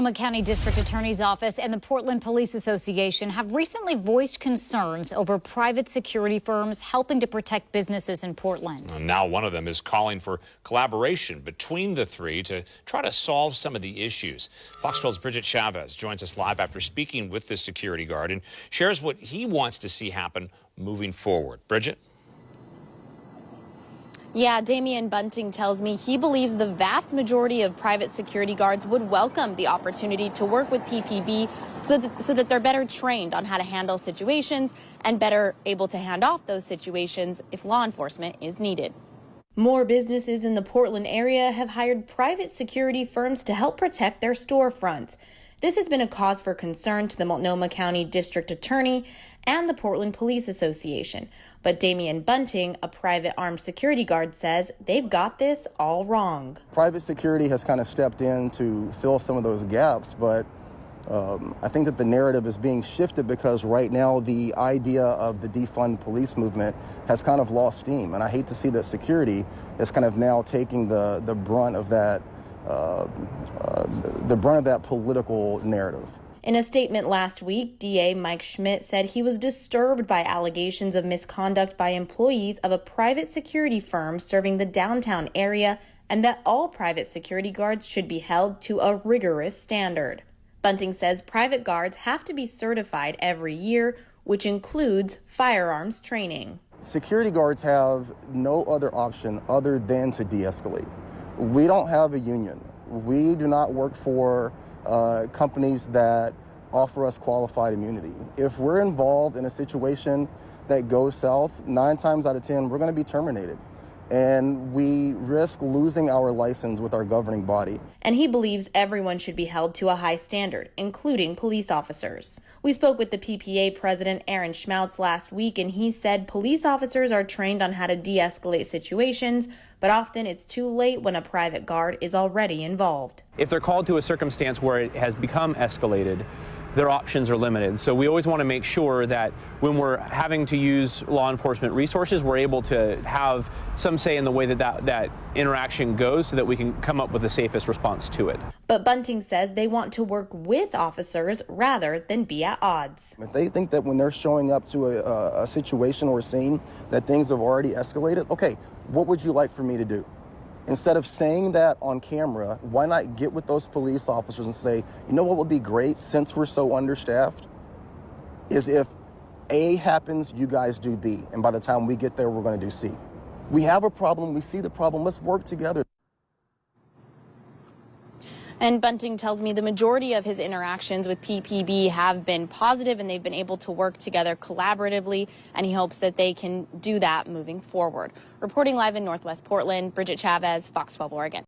Sonoma County District Attorney's Office and the Portland Police Association have recently voiced concerns over private security firms helping to protect businesses in Portland. Now one of them is calling for collaboration between the three to try to solve some of the issues. Fox 12's BRIDGET CHAVEZ joins us live after speaking with the security guard and shares what he wants to see happen moving forward. BRIDGET? Yeah, DAMIAN Bunting tells me he believes the vast majority of private security guards would welcome the opportunity to work with PPB so that they're better trained on how to handle situations and better able to hand off those situations if law enforcement is needed. More businesses in the Portland area have hired private security firms to help protect their storefronts. This has been a cause for concern to the Multnomah County District Attorney and the Portland Police Association. But DAMIAN Bunting, a private armed security guard, says they've got this all wrong. Private security has kind of stepped in to fill some of those gaps, but I think that the narrative is being shifted because right now the idea of the defund police movement has kind of lost steam. And I hate to see that security is kind of now taking the brunt of that political narrative. In a statement last week, DA Mike Schmidt said he was disturbed by allegations of misconduct by employees of a private security firm serving the downtown area and that all private security guards should be held to a rigorous standard. Bunting says private guards have to be certified every year, which includes firearms training. Security guards have no other option other than to de-escalate. We don't have a union. We do not work for companies that offer us qualified immunity. If we're involved in a situation that goes south, 9 times out of 10, we're going to be terminated. And we risk losing our license with our governing body. And he believes everyone should be held to a high standard, including police officers. We spoke with the PPA president, Aaron Schmaltz, last week, and he said police officers are trained on how to de-escalate situations, but often it's too late when a private guard is already involved. If they're called to a circumstance where it has become escalated, their options are limited. So we always want to make sure that when we're having to use law enforcement resources, we're able to have some say in the way that interaction goes so that we can come up with the safest response to it. But Bunting says they want to work with officers rather than be at odds. If they think that when they're showing up to a situation or a scene that things have already escalated, okay, what would you like for me to do? Instead of saying that on camera, why not get with those police officers and say, you know what would be great since we're so understaffed is if A happens, you guys do B. And by the time we get there, we're going to do C. We have a problem. We see the problem. Let's work together. And Bunting tells me the majority of his interactions with PPB have been positive and they've been able to work together collaboratively, and he hopes that they can do that moving forward. Reporting live in Northwest Portland, BRIDGET CHAVEZ, Fox 12 Oregon.